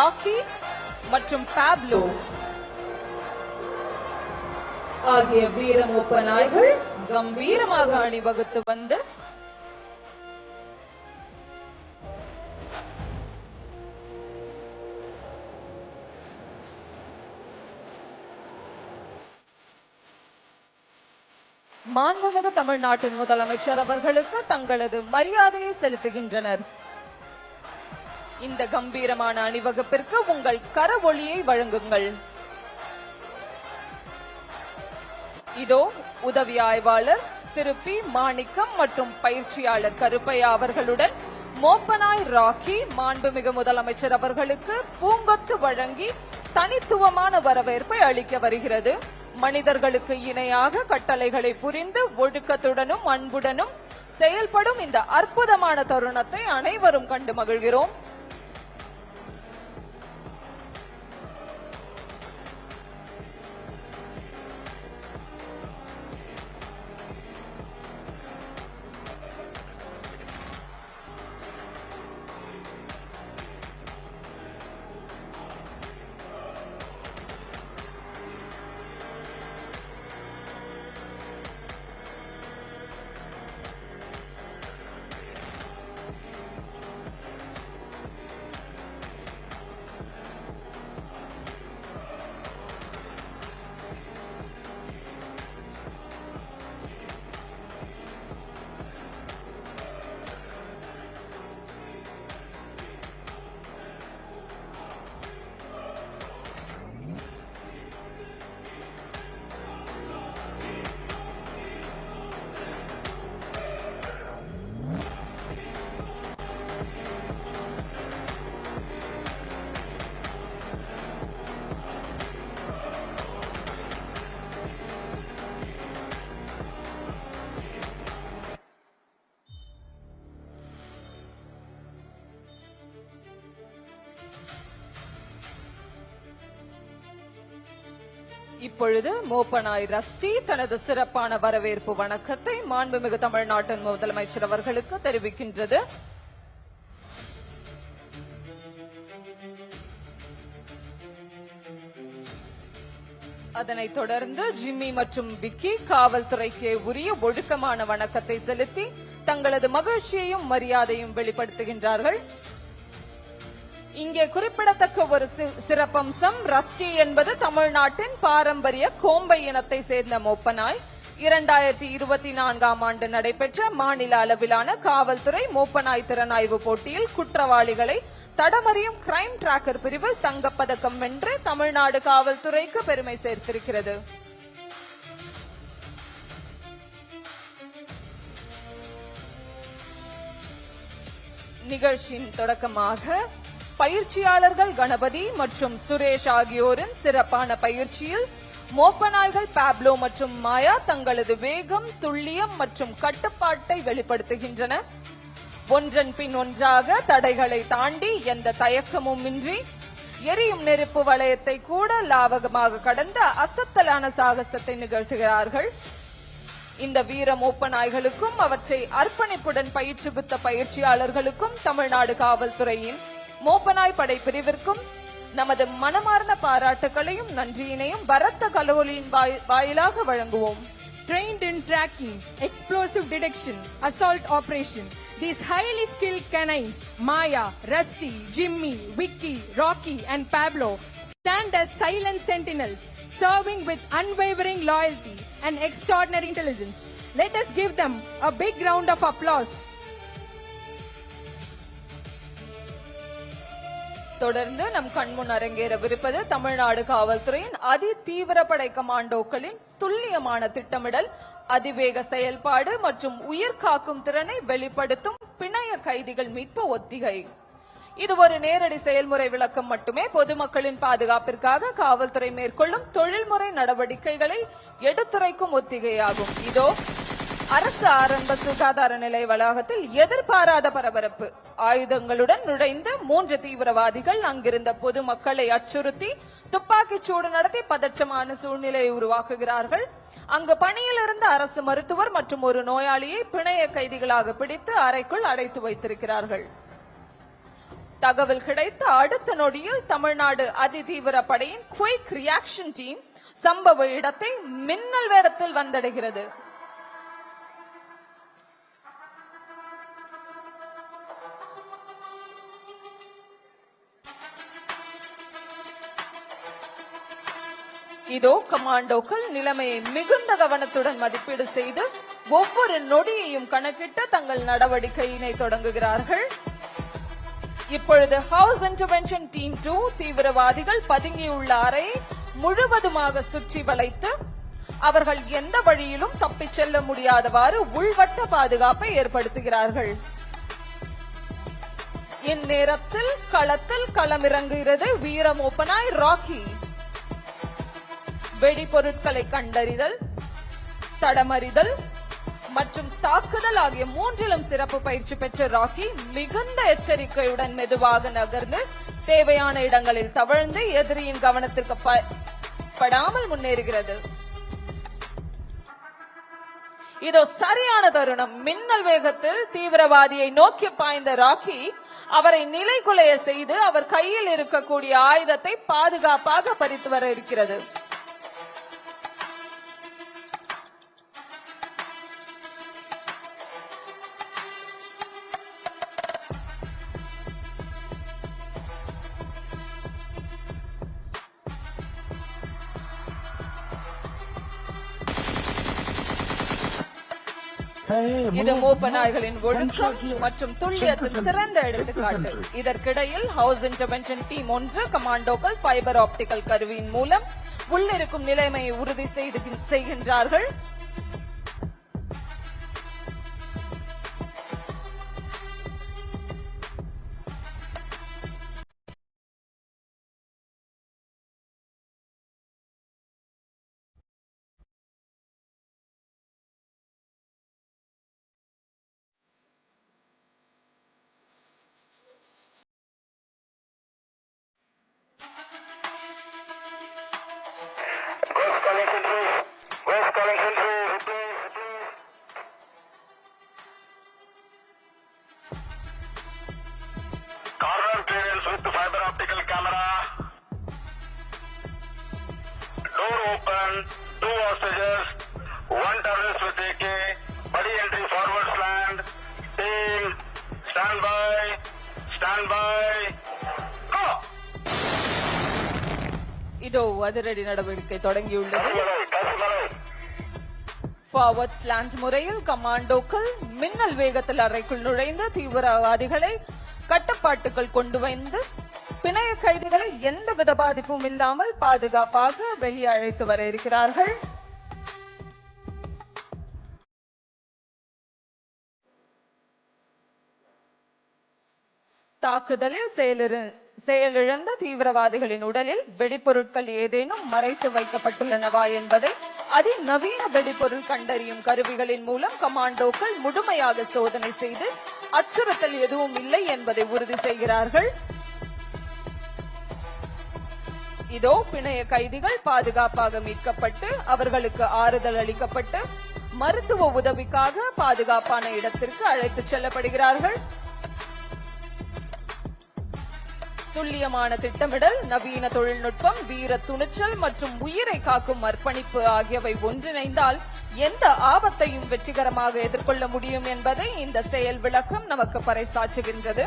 ராக்கி மற்றும் பாப்லோ ஆகிய வீர மூப்ப நாய்கள் கம்பீரமாக அணிவகுத்து வந்து மாண்புமிகு தமிழ்நாட்டின் முதலமைச்சர் அவர்களுக்கு தங்களது மரியாதையை செலுத்துகின்றனர். இந்த கம்பீரமான அணிவகுப்பிற்கு உங்கள் கரவொலியை வழங்குங்கள். இதோ உதவி ஆய்வாளர் திரு பி மாணிக்கம் மற்றும் பயிற்சியாளர் கருப்பையா அவர்களுடன் மோப்பனாய் ராக்கி மாண்புமிகு முதலமைச்சர் அவர்களுக்கு பூங்கொத்து வழங்கி தனித்துவமான வரவேற்பை அளிக்க வருகிறது. மனிதர்களுக்கு இணையாக கட்டளைகளை புரிந்து ஒழுக்கத்துடனும் அன்புடனும் செயல்படும் இந்த அற்புதமான தருணத்தை அனைவரும் கண்டு மகிழ்கிறோம். இப்பொழுது மோப்பனாய் ரஸ்டி தனது சிறப்பான வரவேற்பு வணக்கத்தை மாண்புமிகு தமிழ்நாட்டின் முதலமைச்சர் அவர்களுக்கு தெரிவிக்கின்றது. அதனைத் தொடர்ந்து ஜிம்மி மற்றும் விக்கி காவல்துறைக்கு உரிய ஒழுக்கமான வணக்கத்தை செலுத்தி தங்களது மகிழ்ச்சியையும் மரியாதையும் வெளிப்படுத்துகின்றார்கள். இங்கே குறிப்பிடத்தக்க ஒரு சிறப்பம்சம், ரஸ்டி என்பது தமிழ்நாட்டின் பாரம்பரிய கோம்பை இனத்தை சேர்ந்த மோப்பனாய். 2024ஆம் ஆண்டு நடைபெற்ற மாநில அளவிலான காவல்துறை மோப்பனாய் திறனாய்வு போட்டியில் குற்றவாளிகளை தடமறியும் கிரைம் டிராக்கர் பிரிவில் தங்கப்பதக்கம் வென்று தமிழ்நாடு காவல்துறைக்கு பெருமை சேர்த்திருக்கிறது. நிகழ்ச்சியின் தொடக்கமாக பயிற்சியாளர்கள் கணபதி மற்றும் சுரேஷ் ஆகியோரின் சிறப்பான பயிற்சியில் மோப்பநாய்கள் பாப்லோ மற்றும் மாயா தங்களது வேகம், துல்லியம் மற்றும் கட்டுப்பாட்டை வெளிப்படுத்துகின்றன. ஒன்றன் பின் ஒன்றாக தடைகளை தாண்டி எந்த தயக்கமும் இன்றி எரியும் நெருப்பு வளையத்தை கூட லாவகமாக கடந்த அசத்தலான சாகசத்தை நிகழ்த்துகிறார்கள். இந்த வீர மோப்பநாய்களுக்கும் அவற்றை அர்ப்பணிப்புடன் பயிற்றுவித்த பயிற்சியாளர்களுக்கும் தமிழ்நாடு காவல்துறையின் மோப்பனாய் படைப்பிரிவிற்கும் நமது மனமார்ந்த பாராட்டுகளையும் நன்றியினையும் பரத்த கலோலியின் வாயிலாக வழங்குவோம். Trained in tracking, explosive detection, assault operation, these highly skilled canines, Maya, Rusty, Jimmy, Vicky, Rocky and Pablo stand as silent sentinels, serving with unwavering loyalty and extraordinary intelligence. Let us give them a big round of applause. தொடர்ந்து நம் கண்முன் அரங்கேறவிருப்பது தமிழ்நாடு காவல்துறையின் அதி தீவிரப்படை கமாண்டோக்களின் துல்லியமான திட்டமிடல், அதிவேக செயல்பாடு மற்றும் உயிர் காக்கும் திறனை வெளிப்படுத்தும் பிணைய கைதிகள் மீட்பு ஒத்திகை. இது ஒரு நேரடி செயல்முறை விளக்கம் மட்டுமே. பொதுமக்களின் பாதுகாப்பிற்காக காவல்துறை மேற்கொள்ளும் தொழில்முறை நடவடிக்கைகளை எடுத்துரைக்கும் ஒத்திகையாகும். இதோ அரசு ஆரம்ப சுகாதார நிலைய வளாகத்தில் எதிர்பாராத பரபரப்பு. ஆயுதங்களுடன் நுழைந்த 3 தீவிரவாதிகள் அங்கிருந்த பொதுமக்களை அச்சுறுத்தி துப்பாக்கிச் சூடு நடத்தி பதற்றமான சூழ்நிலையை உருவாக்குகிறார்கள். அங்கு பணியில் இருந்த அரசு மருத்துவர் மற்றும் ஒரு நோயாளியை பிணைய கைதிகளாக பிடித்து அறைக்குள் அடைத்து வைத்திருக்கிறார்கள். தகவல் கிடைத்த அடுத்த நொடியில் தமிழ்நாடு அதிதீவிர படையின் குயிக் ரியாக்ஷன் டீம் சம்பவ இடத்தை மின்னல் வேகத்தில் வந்தடைகிறது. இதோ கமாண்டோக்கள் நிலைமையை மிகுந்த கவனத்துடன் மதிப்பீடு செய்து ஒவ்வொரு நொடியையும் கணக்கிட்டு தங்கள் நடவடிக்கையினை தொடங்குகிறார்கள். இப்பொழுது ஹவுஸ் இன்டர்வென்ஷன் டீம் 2 தீவிரவாதிகள் பதுங்கியுள்ள அறையை முழுவதுமாக சுற்றி வளைத்து அவர்கள் எந்த வழியிலும் தப்பிச் செல்ல முடியாதவாறு உள்வட்ட பாதுகாப்பை ஏற்படுத்துகிறார்கள். இந்நேரத்தில் களத்தில் களமிறங்குகிறது வீரமோப்பனாய் ராக்கி. வெடிபொருட்களை கண்டறிதல், தடமறிதல் மற்றும் தாக்குதல் ஆகிய மூன்றிலும் சிறப்பு பயிற்சி பெற்ற ராக்கி மிகுந்த எச்சரிக்கையுடன் மெதுவாக நகர்ந்து தேவையான இடங்களில் தவழ்ந்து எதிரியின் கவனத்திற்கு படாமல் முன்னேறுகிறது. இதோ சரியான தருணம். மின்னல் வேகத்தில் தீவிரவாதியை நோக்கி பாய்ந்த ராக்கி அவரை நிலைகுலைய செய்து அவர் கையில் இருக்கக்கூடிய ஆயுதத்தை பாதுகாப்பாக பறித்து வர இருக்கிறது. இது மோப்ப நாய்களின் ஒழுக்கம் மற்றும் துல்லியத்தின் சிறந்த எடுத்துக்காட்டு. இதற்கிடையில் ஹவுஸ் இன்டர்வென்ஷன் டீம் 1 கமாண்டோக்கள் ஃபைபர் ஆப்டிக்கல் கருவியின் மூலம் உள்ளிருக்கும் நிலைமையை உறுதி செய்கின்றார்கள். Corner clearance with fiber optical camera. Door open. 2 hostages. 1 terrorist with AK. Buddy entry forward slant. Team. Stand by. Stand by. Go. இதோ அதிரடி நடவடிக்கை தொடங்கியுள்ளது. ஃபார்வர்ட் ஸ்லாண்ட் முறையில் கமாண்டோக்கள் மின்னல் வேகத்தில் அறைக்குள் நுழைந்து தீவிரவாதிகளை கட்டுப்பாட்டுக்குள் கொண்டு வந்து பிணைய கைதிகளை எந்தவித பாதிப்பும் இல்லாமல் பாதுகாப்பாக வெளியே அழைத்து வர இருக்கிறார்கள். தாக்குதலில் செயலிழந்த தீவிரவாதிகளின் உடலில் வெடிபொருட்கள் ஏதேனும் மறைத்து வைக்கப்பட்டுள்ளனவா என்பதை அதிநவீன வெடிபொருள் கண்டறியும் கருவிகளின் மூலம் கமாண்டோக்கள் முழுமையாக சோதனை செய்து அச்சுறுத்தல் எதுவும் இல்லை என்பதை உறுதி செய்கிறார்கள். இதோ பிணைய கைதிகள் பாதுகாப்பாக மீட்கப்பட்டு அவர்களுக்கு ஆறுதல் அளிக்கப்பட்டு மருத்துவ உதவிக்காக பாதுகாப்பான இடத்திற்கு அழைத்துச் செல்லப்படுகிறார்கள். துல்லியமான திட்டமிடல், நவீன தொழில்நுட்பம், வீர துணிச்சல் மற்றும் உயிரை காக்கும் அர்ப்பணிப்பு ஆகியவை ஒன்றிணைந்தால் எந்த ஆபத்தையும் வெற்றிகரமாக எதிர்கொள்ள முடியும் என்பதை இந்த செயல் விளக்கம் நமக்கு பறைசாற்றுகின்றது.